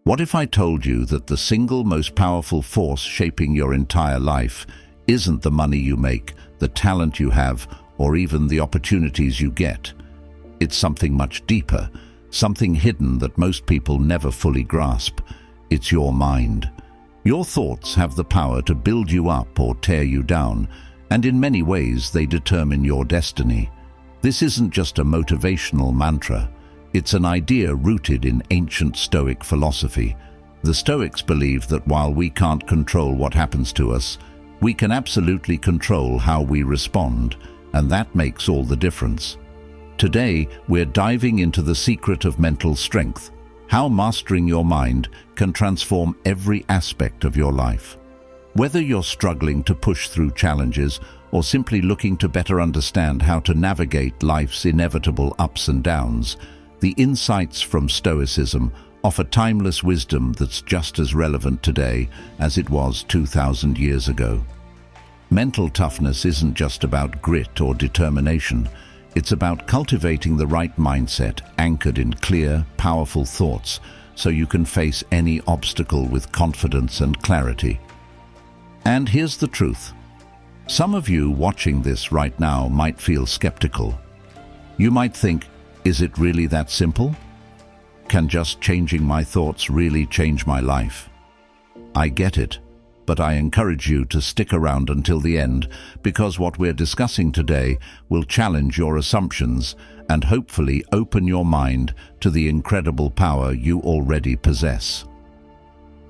What if I told you that the single most powerful force shaping your entire life isn't the money you make, the talent you have, or even the opportunities you get? It's something much deeper, something hidden that most people never fully grasp. It's your mind. Your thoughts have the power to build you up or tear you down, and in many ways they determine your destiny. This isn't just a motivational mantra. It's an idea rooted in ancient Stoic philosophy. The Stoics believe that while we can't control what happens to us, we can absolutely control how we respond, and that makes all the difference. Today, we're diving into the secret of mental strength, how mastering your mind can transform every aspect of your life. Whether you're struggling to push through challenges or simply looking to better understand how to navigate life's inevitable ups and downs, the insights from Stoicism offer timeless wisdom that's just as relevant today as it was 2,000 years ago. Mental toughness isn't just about grit or determination. It's about cultivating the right mindset anchored in clear, powerful thoughts so you can face any obstacle with confidence and clarity. And here's the truth. Some of you watching this right now might feel skeptical. You might think, is it really that simple? Can just changing my thoughts really change my life? I get it, but I encourage you to stick around until the end, because what we're discussing today will challenge your assumptions and hopefully open your mind to the incredible power you already possess.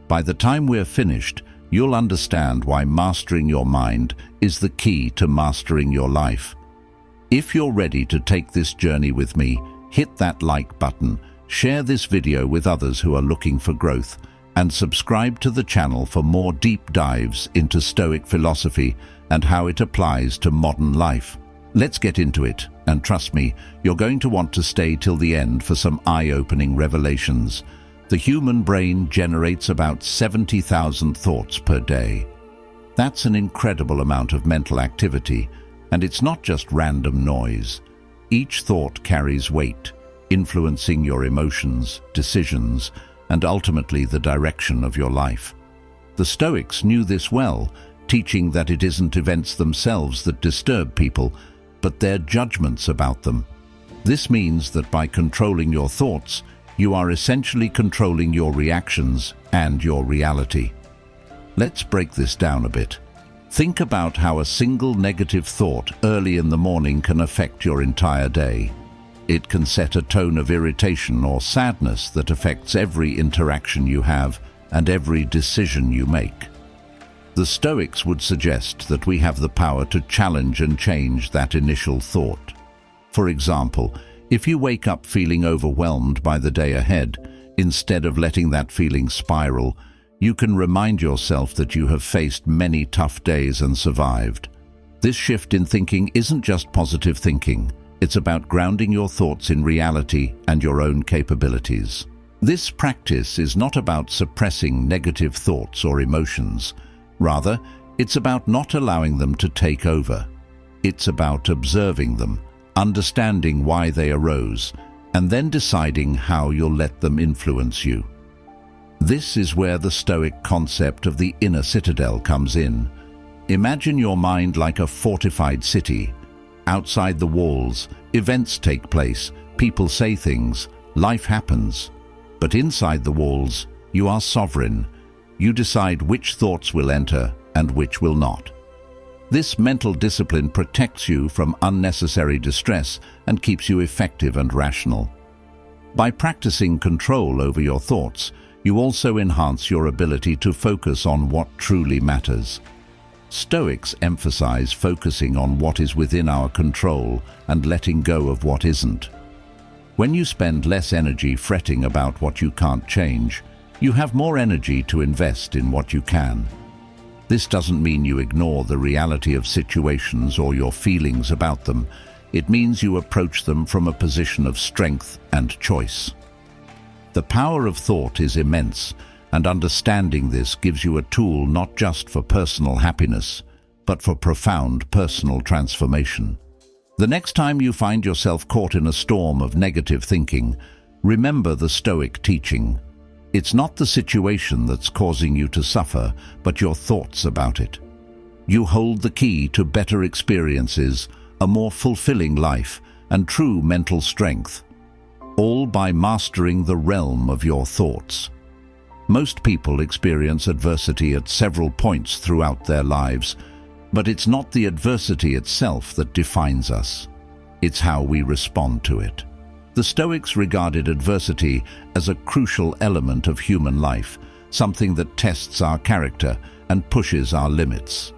By the time we're finished, you'll understand why mastering your mind is the key to mastering your life. If you're ready to take this journey with me, hit that like button, share this video with others who are looking for growth, and subscribe to the channel for more deep dives into Stoic philosophy and how it applies to modern life. Let's get into it, and trust me, you're going to want to stay till the end for some eye-opening revelations. The human brain generates about 70,000 thoughts per day. That's an incredible amount of mental activity, and it's not just random noise. Each thought carries weight, influencing your emotions, decisions, and ultimately the direction of your life. The Stoics knew this well, teaching that it isn't events themselves that disturb people, but their judgments about them. This means that by controlling your thoughts, you are essentially controlling your reactions and your reality. Let's break this down a bit. Think about how a single negative thought early in the morning can affect your entire day. It can set a tone of irritation or sadness that affects every interaction you have and every decision you make. The Stoics would suggest that we have the power to challenge and change that initial thought. For example, if you wake up feeling overwhelmed by the day ahead, instead of letting that feeling spiral, you can remind yourself that you have faced many tough days and survived. This shift in thinking isn't just positive thinking. It's about grounding your thoughts in reality and your own capabilities. This practice is not about suppressing negative thoughts or emotions. Rather, it's about not allowing them to take over. It's about observing them, understanding why they arose, and then deciding how you'll let them influence you. This is where the Stoic concept of the inner citadel comes in. Imagine your mind like a fortified city. Outside the walls, events take place, people say things, life happens. But inside the walls, you are sovereign. You decide which thoughts will enter and which will not. This mental discipline protects you from unnecessary distress and keeps you effective and rational. By practicing control over your thoughts, you also enhance your ability to focus on what truly matters. Stoics emphasize focusing on what is within our control and letting go of what isn't. When you spend less energy fretting about what you can't change, you have more energy to invest in what you can. This doesn't mean you ignore the reality of situations or your feelings about them. It means you approach them from a position of strength and choice. The power of thought is immense, and understanding this gives you a tool not just for personal happiness, but for profound personal transformation. The next time you find yourself caught in a storm of negative thinking, remember the Stoic teaching. It's not the situation that's causing you to suffer, but your thoughts about it. You hold the key to better experiences, a more fulfilling life, and true mental strength, all by mastering the realm of your thoughts. Most people experience adversity at several points throughout their lives, but it's not the adversity itself that defines us. It's how we respond to it. The Stoics regarded adversity as a crucial element of human life, something that tests our character and pushes our limits.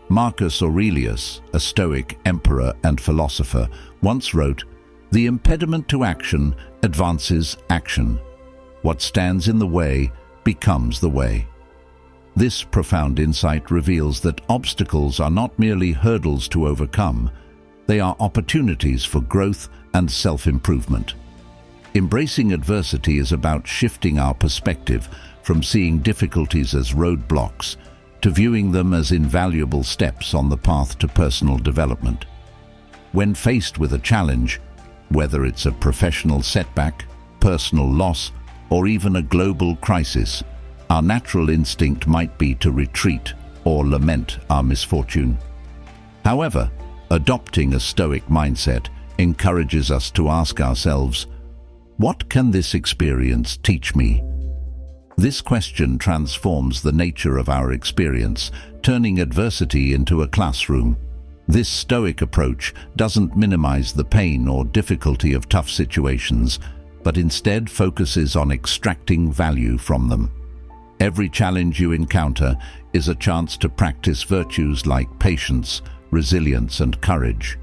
Marcus Aurelius, a Stoic emperor and philosopher, once wrote, "The impediment to action advances action. What stands in the way becomes the way." This profound insight reveals that obstacles are not merely hurdles to overcome, they are opportunities for growth and self-improvement. Embracing adversity is about shifting our perspective from seeing difficulties as roadblocks to viewing them as invaluable steps on the path to personal development. When faced with a challenge, whether it's a professional setback, personal loss, or even a global crisis, our natural instinct might be to retreat or lament our misfortune. However, adopting a Stoic mindset encourages us to ask ourselves, what can this experience teach me? This question transforms the nature of our experience, turning adversity into a classroom. This Stoic approach doesn't minimize the pain or difficulty of tough situations, but instead focuses on extracting value from them. Every challenge you encounter is a chance to practice virtues like patience, resilience, and courage.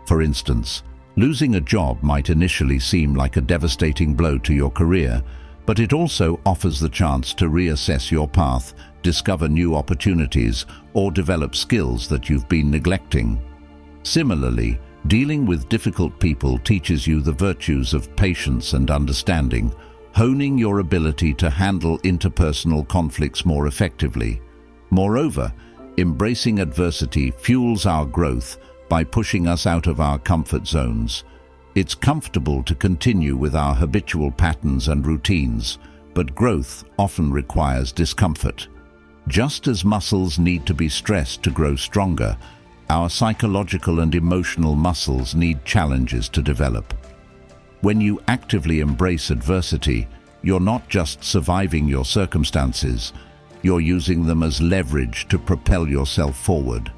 For instance, losing a job might initially seem like a devastating blow to your career, but it also offers the chance to reassess your path, discover new opportunities, or develop skills that you've been neglecting. Similarly, dealing with difficult people teaches you the virtues of patience and understanding, honing your ability to handle interpersonal conflicts more effectively. Moreover, embracing adversity fuels our growth by pushing us out of our comfort zones. It's comfortable to continue with our habitual patterns and routines, but growth often requires discomfort. Just as muscles need to be stressed to grow stronger, our psychological and emotional muscles need challenges to develop. When you actively embrace adversity, you're not just surviving your circumstances, you're using them as leverage to propel yourself forward.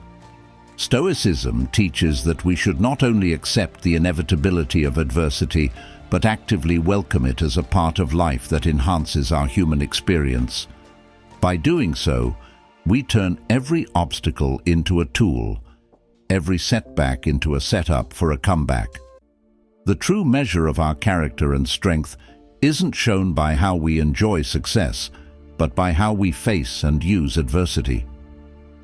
Stoicism teaches that we should not only accept the inevitability of adversity, but actively welcome it as a part of life that enhances our human experience. By doing so, we turn every obstacle into a tool, every setback into a setup for a comeback. The true measure of our character and strength isn't shown by how we enjoy success, but by how we face and use adversity.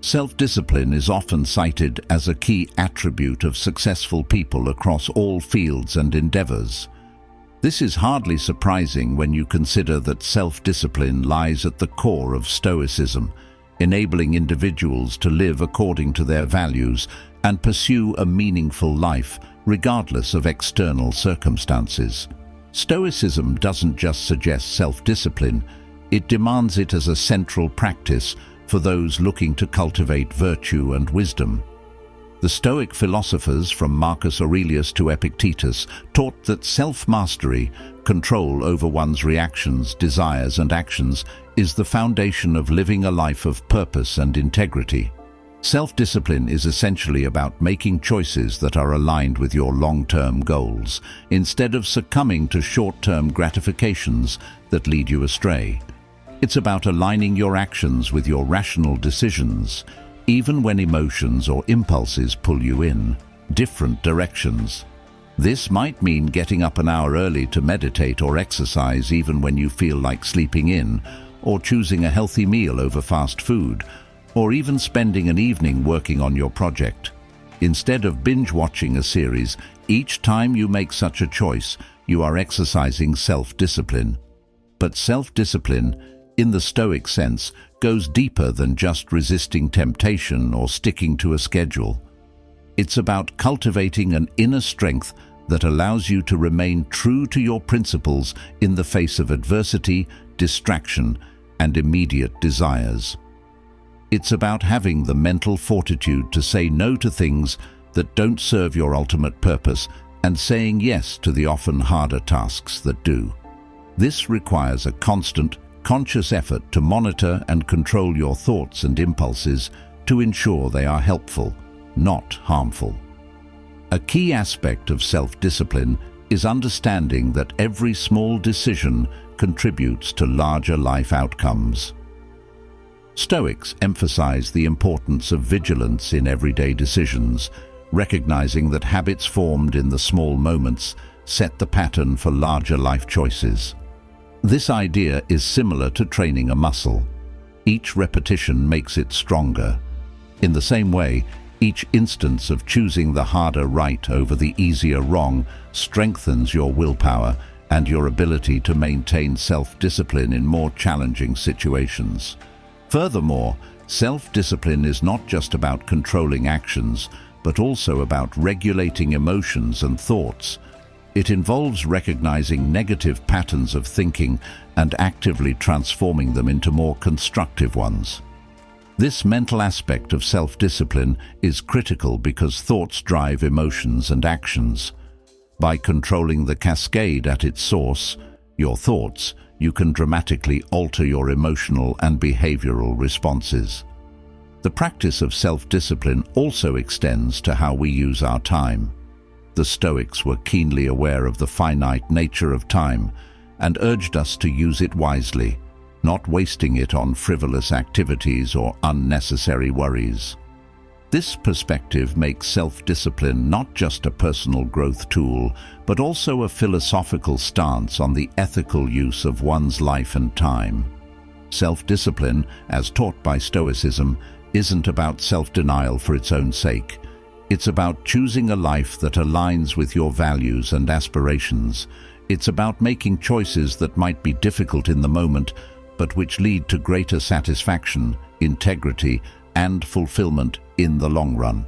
Self-discipline is often cited as a key attribute of successful people across all fields and endeavors. This is hardly surprising when you consider that self-discipline lies at the core of Stoicism, enabling individuals to live according to their values and pursue a meaningful life, regardless of external circumstances. Stoicism doesn't just suggest self-discipline, it demands it as a central practice for those looking to cultivate virtue and wisdom. The Stoic philosophers from Marcus Aurelius to Epictetus taught that self-mastery, control over one's reactions, desires, and actions, is the foundation of living a life of purpose and integrity. Self-discipline is essentially about making choices that are aligned with your long-term goals, instead of succumbing to short-term gratifications that lead you astray. It's about aligning your actions with your rational decisions, even when emotions or impulses pull you in different directions. This might mean getting up an hour early to meditate or exercise even when you feel like sleeping in, or choosing a healthy meal over fast food, or even spending an evening working on your project. Instead of binge-watching a series, each time you make such a choice, you are exercising self-discipline. But self-discipline, in the Stoic sense, goes deeper than just resisting temptation or sticking to a schedule. It's about cultivating an inner strength that allows you to remain true to your principles in the face of adversity, distraction, and immediate desires. It's about having the mental fortitude to say no to things that don't serve your ultimate purpose and saying yes to the often harder tasks that do. This requires a constant, conscious effort to monitor and control your thoughts and impulses to ensure they are helpful, not harmful. A key aspect of self-discipline is understanding that every small decision contributes to larger life outcomes. Stoics emphasize the importance of vigilance in everyday decisions, recognizing that habits formed in the small moments set the pattern for larger life choices. This idea is similar to training a muscle. Each repetition makes it stronger. In the same way, each instance of choosing the harder right over the easier wrong strengthens your willpower and your ability to maintain self-discipline in more challenging situations. Furthermore, self-discipline is not just about controlling actions, but also about regulating emotions and thoughts. It involves recognizing negative patterns of thinking and actively transforming them into more constructive ones. This mental aspect of self-discipline is critical because thoughts drive emotions and actions. By controlling the cascade at its source, your thoughts, you can dramatically alter your emotional and behavioral responses. The practice of self-discipline also extends to how we use our time. The Stoics were keenly aware of the finite nature of time and urged us to use it wisely, not wasting it on frivolous activities or unnecessary worries. This perspective makes self-discipline not just a personal growth tool, but also a philosophical stance on the ethical use of one's life and time. Self-discipline, as taught by Stoicism, isn't about self-denial for its own sake. It's about choosing a life that aligns with your values and aspirations. It's about making choices that might be difficult in the moment, but which lead to greater satisfaction, integrity, and fulfillment in the long run.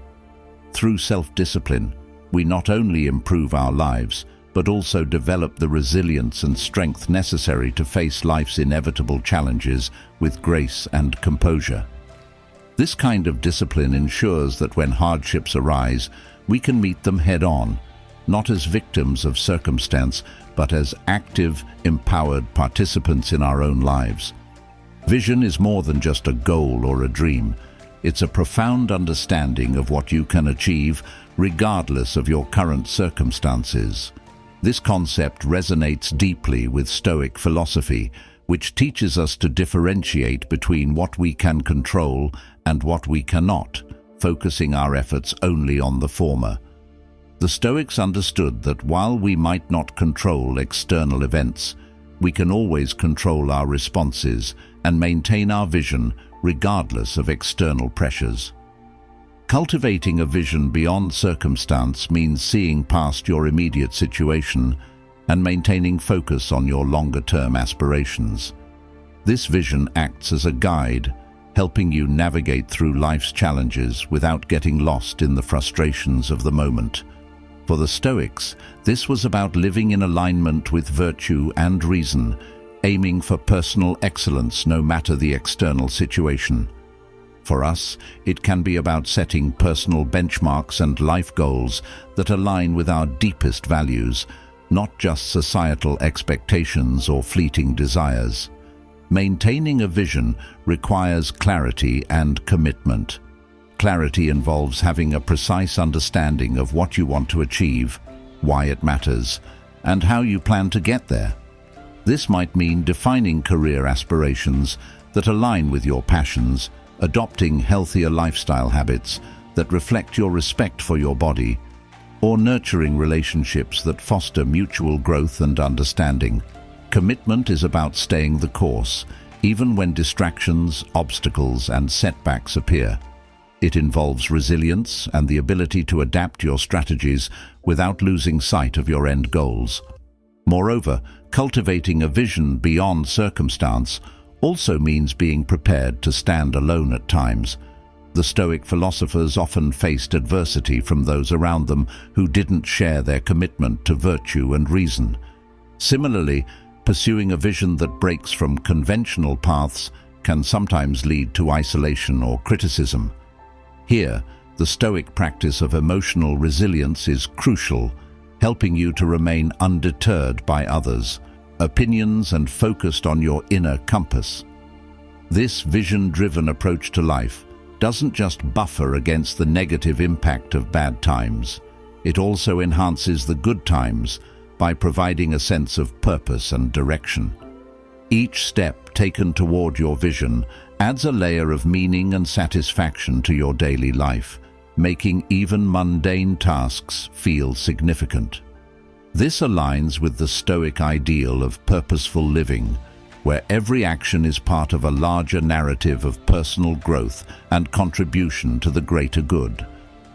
Through self-discipline, we not only improve our lives, but also develop the resilience and strength necessary to face life's inevitable challenges with grace and composure. This kind of discipline ensures that when hardships arise, we can meet them head-on, not as victims of circumstance, but as active, empowered participants in our own lives. Vision is more than just a goal or a dream. It's a profound understanding of what you can achieve, regardless of your current circumstances. This concept resonates deeply with Stoic philosophy, which teaches us to differentiate between what we can control and what we cannot, focusing our efforts only on the former. The Stoics understood that while we might not control external events, we can always control our responses and maintain our vision regardless of external pressures. Cultivating a vision beyond circumstance means seeing past your immediate situation and maintaining focus on your longer-term aspirations. This vision acts as a guide, helping you navigate through life's challenges without getting lost in the frustrations of the moment. For the Stoics, this was about living in alignment with virtue and reason, aiming for personal excellence no matter the external situation. For us, it can be about setting personal benchmarks and life goals that align with our deepest values, not just societal expectations or fleeting desires. Maintaining a vision requires clarity and commitment. Clarity involves having a precise understanding of what you want to achieve, why it matters, and how you plan to get there. This might mean defining career aspirations that align with your passions, adopting healthier lifestyle habits that reflect your respect for your body, or nurturing relationships that foster mutual growth and understanding. Commitment is about staying the course, even when distractions, obstacles, and setbacks appear. It involves resilience and the ability to adapt your strategies without losing sight of your end goals. Moreover, cultivating a vision beyond circumstance also means being prepared to stand alone at times. The Stoic philosophers often faced adversity from those around them who didn't share their commitment to virtue and reason. Similarly, Pursuing a vision that breaks from conventional paths can sometimes lead to isolation or criticism. Here, the Stoic practice of emotional resilience is crucial, helping you to remain undeterred by others' opinions and focused on your inner compass. This vision-driven approach to life doesn't just buffer against the negative impact of bad times. It also enhances the good times by providing a sense of purpose and direction. Each step taken toward your vision adds a layer of meaning and satisfaction to your daily life, making even mundane tasks feel significant. This aligns with the Stoic ideal of purposeful living, where every action is part of a larger narrative of personal growth and contribution to the greater good.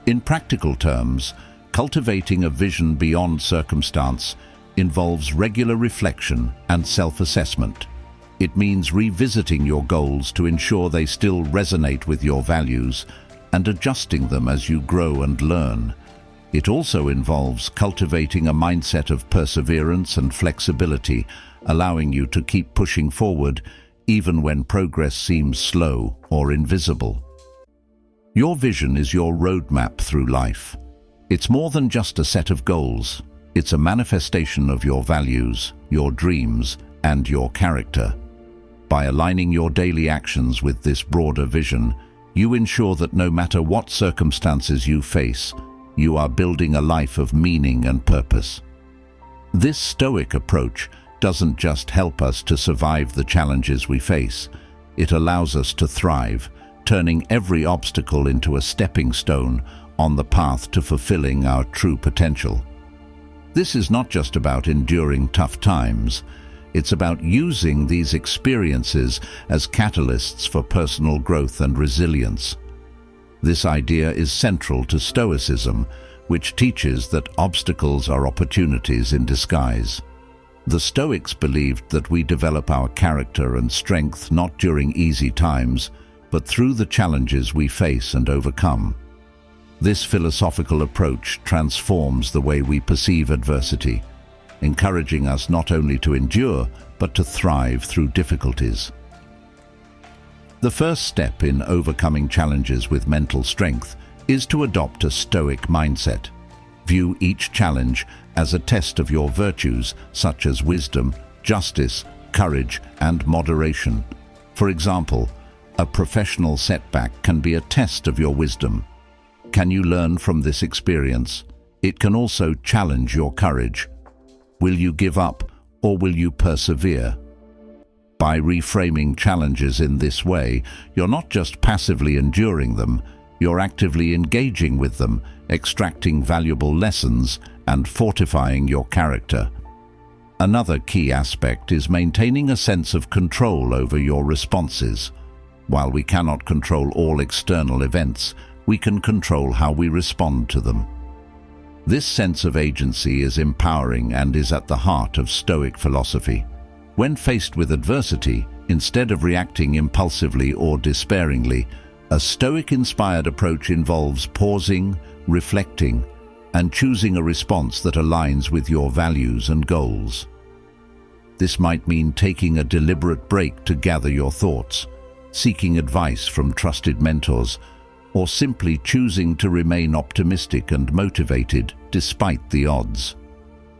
In practical terms, cultivating a vision beyond circumstance involves regular reflection and self-assessment. It means revisiting your goals to ensure they still resonate with your values and adjusting them as you grow and learn. It also involves cultivating a mindset of perseverance and flexibility, allowing you to keep pushing forward even when progress seems slow or invisible. Your vision is your roadmap through life. It's more than just a set of goals. It's a manifestation of your values, your dreams, and your character. By aligning your daily actions with this broader vision, you ensure that no matter what circumstances you face, you are building a life of meaning and purpose. This Stoic approach doesn't just help us to survive the challenges we face. It allows us to thrive, turning every obstacle into a stepping stone on the path to fulfilling our true potential. This is not just about enduring tough times. It's about using these experiences as catalysts for personal growth and resilience. This idea is central to Stoicism, which teaches that obstacles are opportunities in disguise. The Stoics believed that we develop our character and strength not during easy times, but through the challenges we face and overcome. This philosophical approach transforms the way we perceive adversity, encouraging us not only to endure, but to thrive through difficulties. The first step in overcoming challenges with mental strength is to adopt a Stoic mindset. View each challenge as a test of your virtues, such as wisdom, justice, courage, and moderation. For example, a professional setback can be a test of your wisdom. Can you learn from this experience? It can also challenge your courage. Will you give up, or will you persevere? By reframing challenges in this way, you're not just passively enduring them, you're actively engaging with them, extracting valuable lessons and fortifying your character. Another key aspect is maintaining a sense of control over your responses. While we cannot control all external events, we can control how we respond to them. This sense of agency is empowering and is at the heart of Stoic philosophy. When faced with adversity, instead of reacting impulsively or despairingly, a Stoic-inspired approach involves pausing, reflecting, and choosing a response that aligns with your values and goals. This might mean taking a deliberate break to gather your thoughts, seeking advice from trusted mentors, or simply choosing to remain optimistic and motivated despite the odds.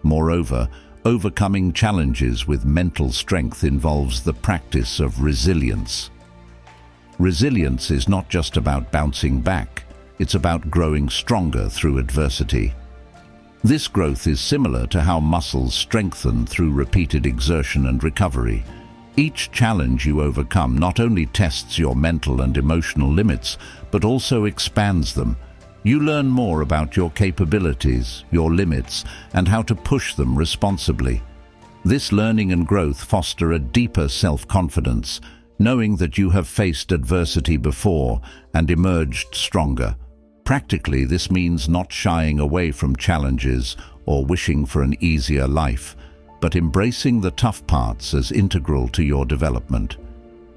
Moreover, overcoming challenges with mental strength involves the practice of resilience. Resilience is not just about bouncing back, it's about growing stronger through adversity. This growth is similar to how muscles strengthen through repeated exertion and recovery. Each challenge you overcome not only tests your mental and emotional limits, but also expands them. You learn more about your capabilities, your limits, and how to push them responsibly. This learning and growth foster a deeper self-confidence, knowing that you have faced adversity before and emerged stronger. Practically, this means not shying away from challenges or wishing for an easier life, but embracing the tough parts as integral to your development.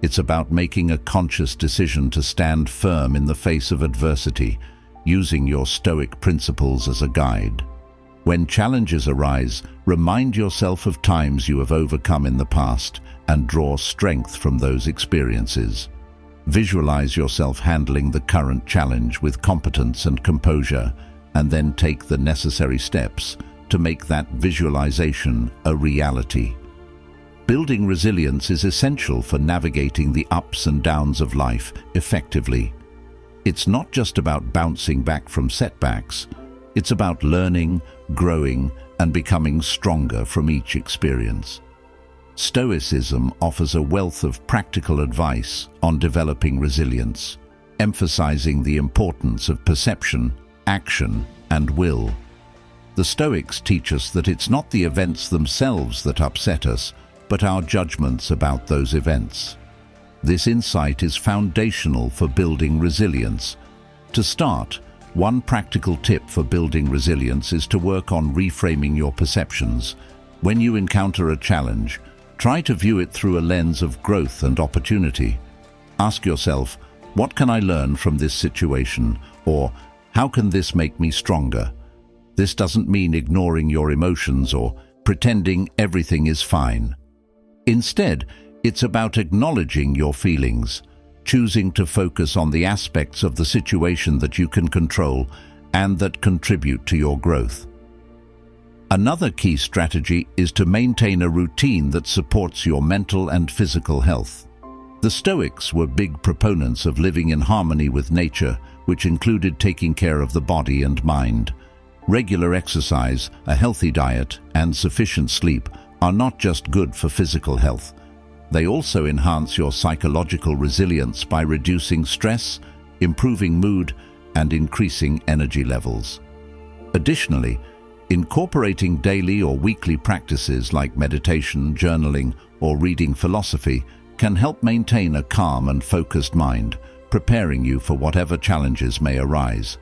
It's about making a conscious decision to stand firm in the face of adversity, using your Stoic principles as a guide. When challenges arise, remind yourself of times you have overcome in the past and draw strength from those experiences. Visualize yourself handling the current challenge with competence and composure, and then take the necessary steps to make that visualization a reality. Building resilience is essential for navigating the ups and downs of life effectively. It's not just about bouncing back from setbacks. It's about learning, growing, and becoming stronger from each experience. Stoicism offers a wealth of practical advice on developing resilience, emphasizing the importance of perception, action, and will. The Stoics teach us that it's not the events themselves that upset us, but our judgments about those events. This insight is foundational for building resilience. To start, one practical tip for building resilience is to work on reframing your perceptions. When you encounter a challenge, try to view it through a lens of growth and opportunity. Ask yourself, what can I learn from this situation? Or, how can this make me stronger? This doesn't mean ignoring your emotions or pretending everything is fine. Instead, it's about acknowledging your feelings, choosing to focus on the aspects of the situation that you can control and that contribute to your growth. Another key strategy is to maintain a routine that supports your mental and physical health. The Stoics were big proponents of living in harmony with nature, which included taking care of the body and mind. Regular exercise, a healthy diet, and sufficient sleep are not just good for physical health. They also enhance your psychological resilience by reducing stress, improving mood, and increasing energy levels. Additionally, incorporating daily or weekly practices like meditation, journaling, or reading philosophy can help maintain a calm and focused mind, preparing you for whatever challenges may arise.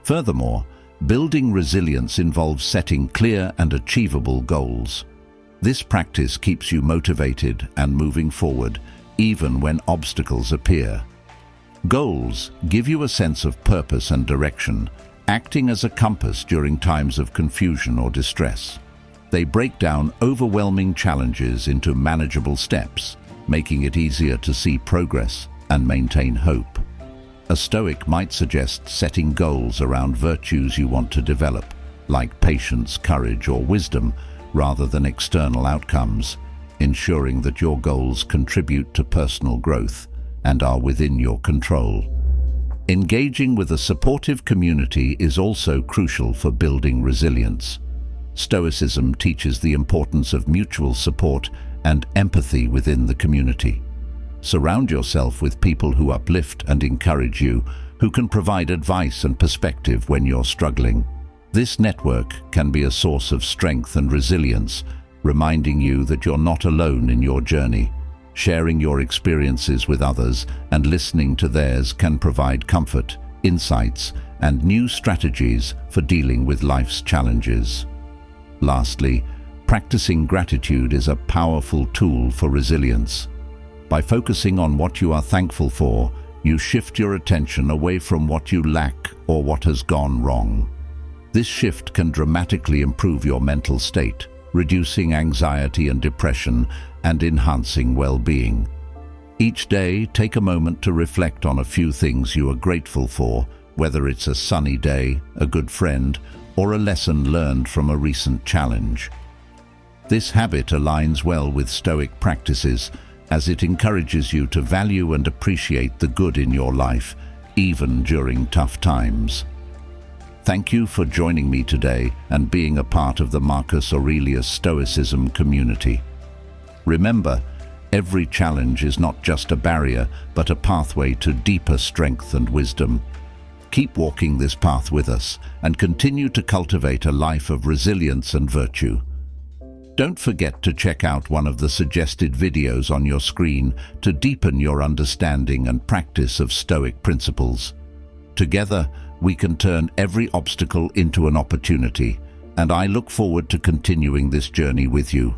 Furthermore, building resilience involves setting clear and achievable goals. This practice keeps you motivated and moving forward, even when obstacles appear. Goals give you a sense of purpose and direction, acting as a compass during times of confusion or distress. They break down overwhelming challenges into manageable steps, making it easier to see progress and maintain hope. A Stoic might suggest setting goals around virtues you want to develop, like patience, courage, or wisdom, rather than external outcomes, ensuring that your goals contribute to personal growth and are within your control. Engaging with a supportive community is also crucial for building resilience. Stoicism teaches the importance of mutual support and empathy within the community. Surround yourself with people who uplift and encourage you, who can provide advice and perspective when you're struggling. This network can be a source of strength and resilience, reminding you that you're not alone in your journey. Sharing your experiences with others and listening to theirs can provide comfort, insights, and new strategies for dealing with life's challenges. Lastly, practicing gratitude is a powerful tool for resilience. By focusing on what you are thankful for, you shift your attention away from what you lack or what has gone wrong. This shift can dramatically improve your mental state, reducing anxiety and depression and enhancing well-being. Each day, take a moment to reflect on a few things you are grateful for, whether it's a sunny day, a good friend, or a lesson learned from a recent challenge. This habit aligns well with Stoic practices, as it encourages you to value and appreciate the good in your life, even during tough times. Thank you for joining me today and being a part of the Marcus Aurelius Stoicism community. Remember, every challenge is not just a barrier, but a pathway to deeper strength and wisdom. Keep walking this path with us and continue to cultivate a life of resilience and virtue. Don't forget to check out one of the suggested videos on your screen to deepen your understanding and practice of Stoic principles. Together, we can turn every obstacle into an opportunity, and I look forward to continuing this journey with you.